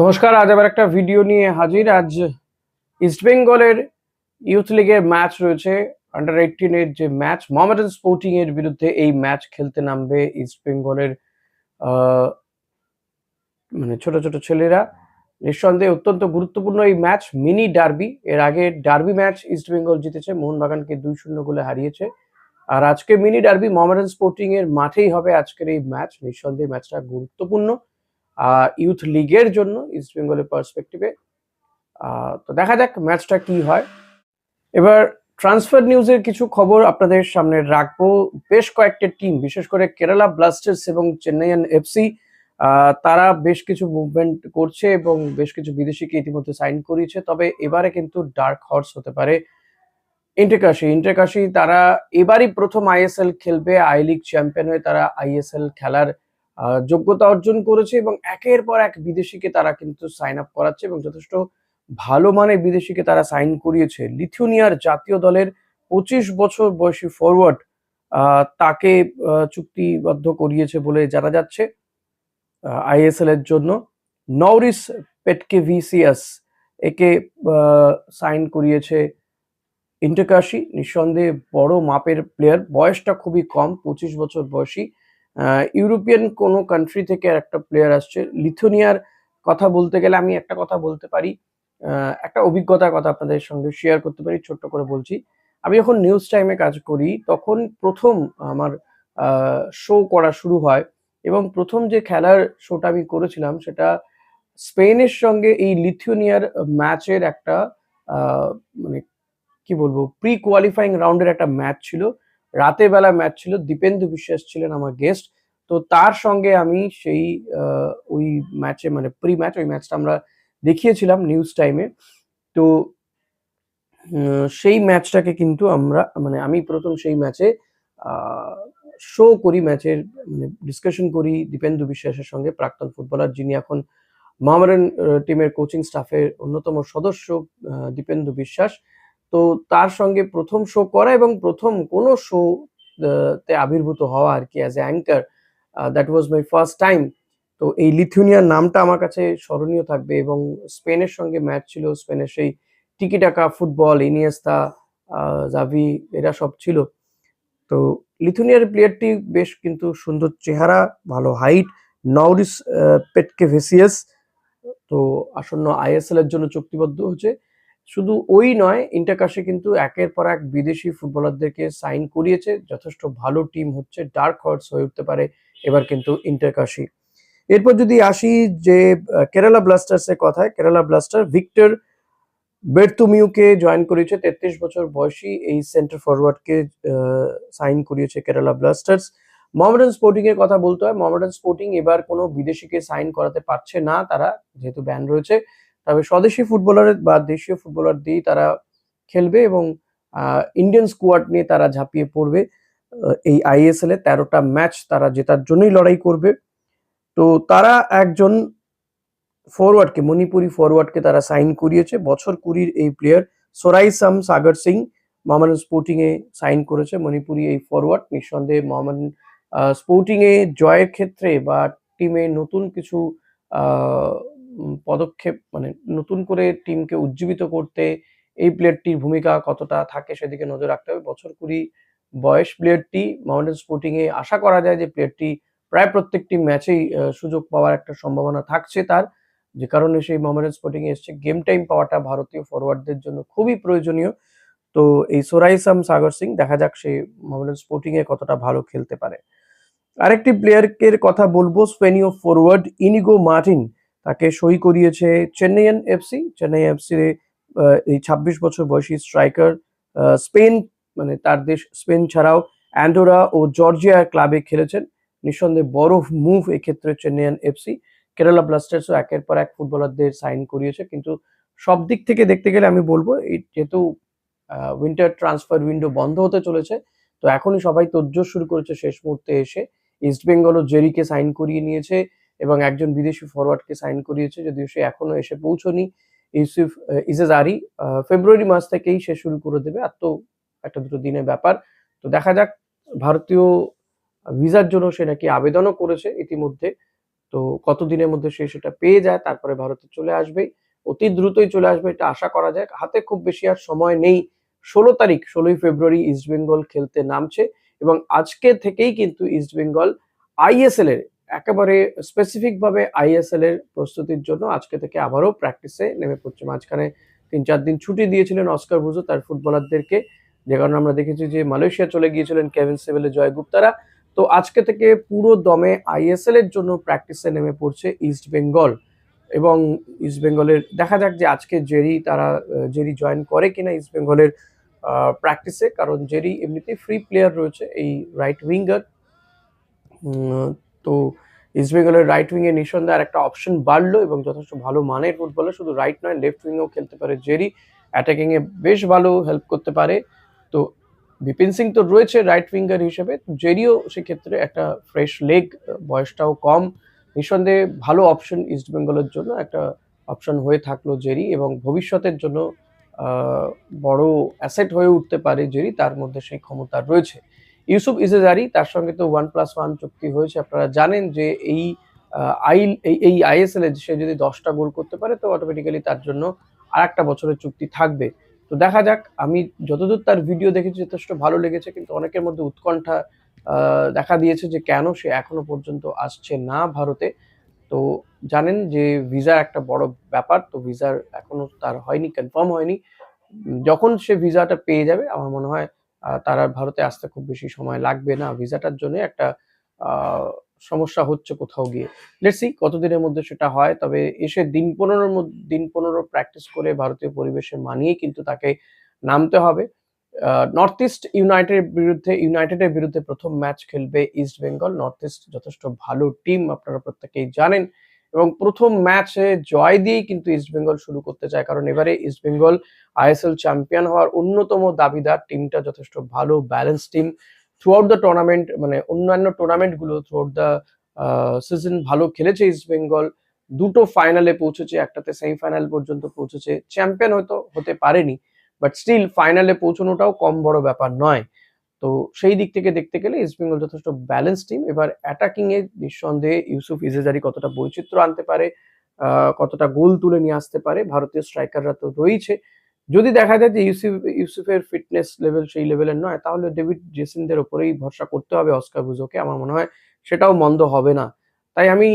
নমস্কার, আজ আবার একটা ভিডিও নিয়ে হাজির। আজ ইস্টবেঙ্গলের ইউথ লিগের ম্যাচ রয়েছে। আন্ডার 18 এর যে ম্যাচ, মোহামেডান স্পোর্টিং এর বিরুদ্ধে এই ম্যাচ খেলতে নামবে ইস্টবেঙ্গলের আহ, মানে ছোট ছোট ছেলেরা। নিঃসন্দেহে অত্যন্ত গুরুত্বপূর্ণ এই ম্যাচ, মিনি ডার্বি। এর আগে ডার্বি ম্যাচ ইস্টবেঙ্গল জিতেছে, মোহনবাগানকে 2-0 গোলে হারিয়েছে। আর আজকে মিনি ডার্বি মোহামেডান স্পোর্টিং এর মাঠেই হবে আজকের এই ম্যাচ। নিঃসন্দেহে ম্যাচটা গুরুত্বপূর্ণ ইউথ লিগের জন্য ইস্টবেঙ্গলের পার্সপেক্টিভে। তো দেখা যাক ম্যাচটা কি হয়। এবার ট্রান্সফার নিউজের কিছু খবর আপনাদের সামনে রাখবো। বেশ কয়েকটা টিম, বিশেষ করে কেরালা ব্লাস্টার্স এবং চেন্নাইয়ান এফসি, তারা বেশ কিছু মুভমেন্ট করছে এবং বেশ কিছু বিদেশিকে ইতিমধ্যে সাইন করিয়েছে। তবে এবারে কিন্তু ডার্ক হর্স হতে পারে ইন্টেকাশি। তারা এবারই প্রথম আইএসএল খেলবে। আই লিগ চ্যাম্পিয়ন হয়ে তারা আইএসএল খেলার যোগ্যতা অর্জন করেছে এবং একের পর এক বিদেশিকে তারা কিন্তু সাইন আপ করাচ্ছে এবং যথেষ্ট ভালো মানের বিদেশিকে তারা সাইন করিয়েছে। লিথুনিয়ার জাতীয় দলের 25 বছর বয়সী ফরওয়ার্ড তাকে চুক্তিবদ্ধ করিয়েছে বলে জানা যাচ্ছে আইএসএল এর জন্য। নওরিস পেটকেভিসিয়াস একে সাইন করিয়েছে ইন্টেকাশি। নিঃসন্দেহে বড় মাপের প্লেয়ার, বয়সটা খুবই কম, 25 বছর বয়সী। ইউরোপিয়ান কোনো কান্ট্রি থেকে একটা প্লেয়ার আসছে। লিথুনিয়ার কথা বলতে গেলে আমি একটা কথা বলতে পারি, একটা অভিজ্ঞতার কথা আপনাদের সঙ্গে শেয়ার করতে পারি, ছোট্ট করে বলছি। আমি যখন নিউজ টাইমে কাজ করি তখন প্রথম আমার শো করা শুরু হয় এবং প্রথম যে খেলার শোটা আমি করেছিলাম সেটা স্পেনের সঙ্গে এই লিথুনিয়ার ম্যাচের একটা মানে কি বলবো, প্রি কোয়ালিফাইং রাউন্ডের একটা ম্যাচ ছিল, রাতের বেলা ম্যাচ ছিল। দীপেন্দু বিশ্বাস ছিলেন আমার গেস্ট। তো তার সঙ্গে আমি সেই ওই ম্যাচে, মানে প্রি ম্যাচ, ওই ম্যাচটা আমরা দেখিয়েছিলাম নিউজ টাইমে। তো সেই ম্যাচটাকে কিন্তু আমরা, মানে আমি প্রথম সেই ম্যাচে শো করি, ম্যাচের মানে ডিসকাশন করি দীপেন্দু বিশ্বাসের সঙ্গে, প্রাক্তন ফুটবলার, যিনি এখন মোহামেডান টিমের কোচিং স্টাফের অন্যতম সদস্য দীপেন্দু বিশ্বাস। তো তার সঙ্গে প্রথম শো করা এবং প্রথম কোনো শো তে আবির্ভূত হওয়া আর কি, as a anchor. That was my first time. তো এই লিথুনিয়ার নামটা আমার কাছে স্মরণীয় থাকবে এবং স্পেনের সঙ্গে ম্যাচ ছিল। স্পেনের সেই টিকি টাকা ফুটবল, ইনিয়েস্তা, জাভি, এরা সব ছিল। তো লিথুনিয়ার প্লেয়ারটি বেশ কিন্তু সুন্দর চেহারা, ভালো হাইট, নওরিস পেটকেভিসিয়াস। তো আসন্ন আইএসএল এর জন্য চুক্তিবদ্ধ হচ্ছে। শুধু ওই নয়, ইন্টারকাশি কিন্তু একের পর এক বিদেশি ফুটবলারদেরকে সাইন করিয়েছে। যথেষ্ট ভালো টিম হচ্ছে, ডার্ক হর্স হয়ে উঠতে পারে এবার কিন্তু ইন্টারকাশি। এরপর যদি আসি যে কেরালা ব্লাস্টার্স এর কথায়, কেরালা ব্লাস্টার ভিক্টর বেরতুমিউকে জয়েন করেছে। 33 বছর বয়সী এই সেন্টার ফরওয়ার্ডকে সাইন করিয়েছে কেরালা ব্লাস্টার্স। মোহামেডান স্পোর্টিং এর কথা বলতে হয়, মোহামেডান স্পোর্টিং এবার কোনো বিদেশিকে সাইন করাতে পারছে না তারা, যেহেতু ব্যান রয়েছে। তবে স্বদেশি ফুটবলার বা দেশীয় ফুটবলার দিয়েই তারা খেলবে এবং ইন্ডিয়ান স্কোয়াড নিয়ে তারা ঝাঁপিয়ে পড়বে। এই আইএসএল এ 13টা ম্যাচ তারা জেতার জন্যই লড়াই করবে। তো তারা একজন ফরওয়ার্ডকে, মণিপুরি ফরওয়ার্ডকে তারা সাইন করিয়েছে। বছর 20-র এই প্লেয়ার সোরাইসাম সাগর সিং মোহামেডান স্পোর্টিং এ সাইন করেছে মণিপুরি এই ফরওয়ার্ড। নিঃসন্দেহে মোহামেডান স্পোর্টিং এ জয়ের ক্ষেত্রে বা টিমে নতুন কিছু পদক্ষেপ, মানে নতুন করে টিমকে উজ্জীবিত করতে এই প্লেয়ারটির ভূমিকা কতটা থাকে সেদিকে নজর রাখতে হবে। বছর 20 বয়স প্লেয়ারটি। মোহামেডান স্পোর্টিং এ আশা করা যায় যে প্লেয়ারটি প্রায় প্রত্যেকটি ম্যাচেই সুযোগ পাওয়ার একটা সম্ভাবনা থাকছে তার, যে কারণে সেই মোহামেডান স্পোর্টিং এ এসছে। গেম টাইম পাওয়াটা ভারতীয় ফরওয়ার্ডদের জন্য খুবই প্রয়োজনীয়। তো এই সোরাইসাম সাগর সিং, দেখা যাক সে মোহামেডান স্পোর্টিং এ কতটা ভালো খেলতে পারে। আরেকটি প্লেয়ারের কথা বলবো, স্পেনীয় ফরওয়ার্ড ইনিগো মার্টিন। তাকে সই করিয়েছে চেন্নাইয়ান এফসি। চেন্নাই এফসি এই 26 বছর বয়সী স্ট্রাইকার স্পেন, মানে তার দেশ স্পেন ছাড়াও অ্যান্ডোরা ও জর্জিয়া ক্লাবে খেলেছেন। নিঃসন্দেহে বড় মুভ এক্ষেত্রে চেন্নাইয়ান এফসি। কেরালা ব্লাস্টার্সও একের পর এক ফুটবলারদের সাইন করিয়েছে, কিন্তু সব দিক থেকে দেখতে গেলে আমি বলবো, এই যেহেতু উইন্টার ট্রান্সফার উইন্ডো বন্ধ হতে চলেছে, তো এখনই সবাই তোড়জোড় শুরু করেছে শেষ মুহূর্তে এসে। ইস্টবেঙ্গলও জেরিকে সাইন করিয়ে নিয়েছে এবং একজন বিদেশি ফরওয়ার্ডকে সাইন করিয়েছে, যদিও সে এখনো এসে পৌঁছনি। ইউসুফ ইজেজারি ফেব্রুয়ারি মাস থেকেই সে শুরু করে দেবে, আর তো একটা দুটো দিনের ব্যাপার। তো দেখা যাক, ভারতীয় ভিসার জন্য সে নাকি আবেদনও করেছে ইতিমধ্যে। তো কতদিনের মধ্যে সে সেটা পেয়ে যায়, তারপরে ভারতে চলে আসবে, অতি দ্রুতই চলে আসবে এটা আশা করা যায়। হাতে খুব বেশি আর সময় নেই। 16ই ফেব্রুয়ারি ইস্টবেঙ্গল খেলতে নামছে এবং আজকে থেকেই কিন্তু ইস্টবেঙ্গল আইএসএল এর একেবারে স্পেসিফিক ভাবে আইএসএল এর প্রস্তুতির জন্য আজকে থেকে আবারও প্র্যাকটিসে নেমে পড়ছে। মাঝখানে 3-4 দিন ছুটি দিয়েছিলেন অস্কার ব্রুজো তার ফুটবলারদেরকে, যে কারণে আমরা দেখেছি যে মালয়েশিয়া চলে গিয়েছিলেন কেভিন সেভেলে, জয় গুপ্তারা। তো আজকে থেকে পুরো দমে আইএসএল এর জন্য প্র্যাকটিসে নেমে পড়ছে ইস্টবেঙ্গল এবং ইস্টবেঙ্গলের দেখা যাক যে আজকে জেরি জয়েন করে কিনা ইস্টবেঙ্গলের প্র্যাকটিসে, কারণ জেরি এমনিতেই ফ্রি প্লেয়ার রয়েছে এই রাইট উইঙ্গার। তো ইস্টবেঙ্গলের রাইট উইং এ নিঃসন্দেহে আর একটা অপশন বাড়লো এবং যথেষ্ট ভালো মানের ফুটবলার, শুধু রাইট নয় লেফট উইংয়েও খেলতে পারে জেরি, অ্যাটাকিং এ বেশ ভালো হেল্প করতে পারে। তো বিপিন সিং তো রয়েছে রাইট উইঙ্গার হিসেবে, জেরিও সেক্ষেত্রে একটা ফ্রেশ লেগ, বয়সটাও কম, নিঃসন্দেহে ভালো অপশন ইস্টবেঙ্গলের জন্য একটা অপশন হয়ে থাকলো জেরি, এবং ভবিষ্যতের জন্য বড় অ্যাসেট হয়ে উঠতে পারে জেরি, তার মধ্যে সেই ক্ষমতা রয়েছে। ইউসুফ ইজেজারি তার সঙ্গে তো 1+1 চুক্তি হয়েছে, আপনারা জানেন যে এই আইএসএল এ সে যদি 10টা গোল করতে পারে তো অটোমেটিক্যালি তার জন্য আর একটা বছরের চুক্তি থাকবে। তো দেখা যাক, আমি যতদূর তার ভিডিও দেখেছি যথেষ্ট ভালো লেগেছে, কিন্তু অনেকের মধ্যে উৎকণ্ঠা দেখা দিয়েছে যে কেন সে এখনো পর্যন্ত আসছে না ভারতে। তো জানেন যে ভিসার একটা বড় ব্যাপার, তো ভিসার এখনো তার হয়নি, কনফার্ম হয়নি। যখন সে ভিসাটা পেয়ে যাবে আমার মনে হয় তার আর ভারতে আসতে খুব বেশি সময় লাগবে না। ভিসাটার জন্য একটা সমস্যা হচ্ছে কোথাও গিয়ে। লেটস সি কতদিনের মধ্যে সেটা হয়, তবে এসে দিন 15 প্র্যাকটিস করে ভারতীয় পরিবেশে মানিয়ে কিন্তু তাকে নামতে হবে। নর্থ ইস্ট ইউনাইটেডের বিরুদ্ধে প্রথম ম্যাচ খেলবে ইস্ট বেঙ্গল। নর্থ ইস্ট যথেষ্ট ভালো টিম, আপনারা প্রত্যেকেই জানেন, এবং প্রথম ম্যাচে জয় দিয়েই কিন্তু ইস্ট বেঙ্গল শুরু করতে চায়, কারণ এবারে ইস্ট বেঙ্গল আইএসএল চ্যাম্পিয়ন হওয়ার অন্যতম দাবিদার। টিমটা যথেষ্ট ভালো balance team, through out the tournament, মানে অন্যান্য টুর্নামেন্ট গুলো থ্রু আউট দ্য সিজন ভালো খেলেছে ইস্ট বেঙ্গল, দুটো ফাইনালে পৌঁছেছে, একটাতে সেমিফাইনাল পর্যন্ত পৌঁছেছে, চ্যাম্পিয়ন হয়তো হতে পারেনি, বাট স্টিল ফাইনালে পৌঁছানোটাও কম বড় ব্যাপার নয়। তো সেই দিক থেকে দেখতে গেলে ইস্ট বেঙ্গল যথেষ্ট ব্যালেন্স টিম। এবার অ্যাটাকিং এ নিঃসন্দেহে ইউসুফ ইজেজারি কতটা বৈচিত্র্য আনতে পারে, কতটা গোল তুলে নিয়ে আসতে পারে, ভারতীয় স্ট্রাইকাররা তো রয়েছে। যদি দেখা যায় যে ইউসুফের ফিটনেস লেভেল সেই লেভেলের নয়, তাহলে ডেভিড জেসিনদের ওপরেই ভরসা করতে হবে অস্কার ব্রুজোকে, আমার মনে হয় সেটাও মন্দ হবে না। তাই আমি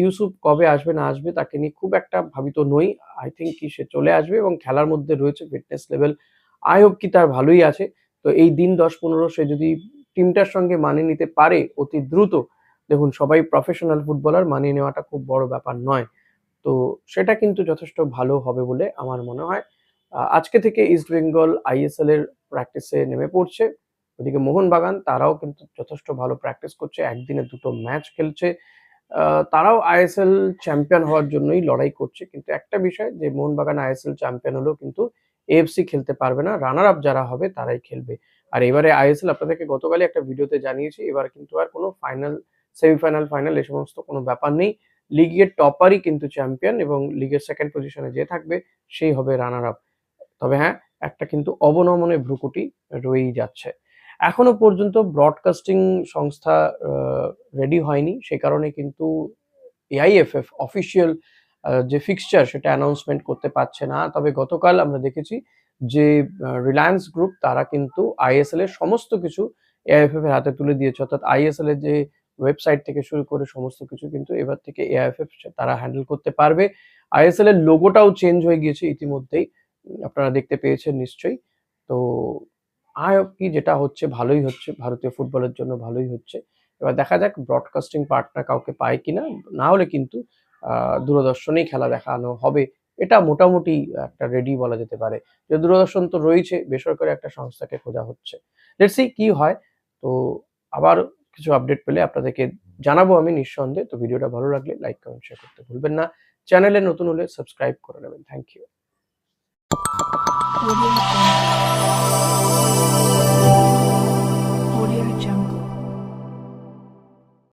ইউসুফ কবে আসবে না আসবে তাকে নিয়ে খুব একটা ভাবিত নই। আই থিঙ্ক কি সে চলে আসবে এবং খেলার মধ্যে রয়েছে, ফিটনেস লেভেল আই হোপ কি তার ভালোই আছে। তো এই দিন 10-15 সে যদি টিমটার সঙ্গে মানিয়ে নিতে পারে অতি দ্রুত, দেখুন সবাই প্রফেশনাল ফুটবলার, মানিয়ে নেওয়াটা খুব বড় ব্যাপার নয়। তো সেটা কিন্তু যথেষ্ট ভালো হবে বলে আমার মনে হয়। আজকে থেকে ইস্ট বেঙ্গল আইএসএল এর প্র্যাকটিসে নেমে পড়ছে। ওদিকে মোহনবাগান তারাও কিন্তু যথেষ্ট ভালো প্র্যাকটিস করছে, একদিনে 2টো ম্যাচ খেলছে। তারাও আইএসএল চ্যাম্পিয়ন হওয়ার জন্যই লড়াই করছে, কিন্তু একটা বিষয় যে মোহনবাগান আইএসএল চ্যাম্পিয়ন হলেও কিন্তু এএফসি খেলতে পারবে না, রানার আপ যারা হবে তারাই খেলবে। আর এবারে আইএসএল আপনাদেরকে গতকালই একটা ভিডিওতে জানিয়েছি, এবার কিন্তু আর কোনো ফাইনাল, সেমিফাইনাল, ফাইনাল এই সমস্ত কোনো ব্যাপার নেই। লিগের টপারই কিন্তু চ্যাম্পিয়ন এবং লিগের সেকেন্ড পজিশনে যে থাকবে সেই হবে রানার আপ। তবে হ্যাঁ, একটা কিন্তু অবনমনের ভ্রুকুটি রয়েই যাচ্ছে। এখনো পর্যন্ত ব্রডকাস্টিং সংস্থা রেডি হয়নি, সে কারণে কিন্তু এআইএফএফ অফিসিয়াল যে ফিক্সচার সেটা অ্যানাউন্সমেন্ট করতে পারছে না। তবে গতকাল আমরা দেখেছি যে রিলায়েন্স গ্রুপ তারা কিন্তু আইএসএল এর সমস্ত কিছু এআইএফএফ এর হাতে তুলে দিয়েছে, অর্থাৎ আইএসএল এর যে ওয়েবসাইট থেকে শুরু করে সমস্ত কিছু কিন্তু এবার থেকে এআইএফএফ তারা হ্যান্ডেল করতে পারবে। আইএসএল এর লোগোটাও চেঞ্জ হয়ে গিয়েছে ইতিমধ্যেই, আপনারা দেখতে পেয়েছেন নিশ্চয়ই। তো আই হোপ কি যেটা হচ্ছে ভালোই হচ্ছে, ভারতীয় ফুটবলের জন্য ভালোই হচ্ছে। এবার দেখা যাক ব্রডকাস্টিং পার্টনার কাউকে পায় কিনা, না হলে কিন্তু দূরদর্শনেই খেলা দেখানো হবে। এটা মোটামুটি একটা রেডি বলা যেতে পারে। যে দূরদর্শন তো রয়েছে, বেসরকারি একটা সংস্থাকে খোঁজা হচ্ছে। লেটস সি কি হয়। তো আবার কিছু আপডেট পেলে আপনাদেরকে জানাবো আমি নিঃসন্দেহে। তো ভিডিওটা ভালো লাগলে লাইক, কমেন্ট, শেয়ার করতে ভুলবেন না। চ্যানেলে নতুন হলে সাবস্ক্রাইব করে নেবেন। Thank you.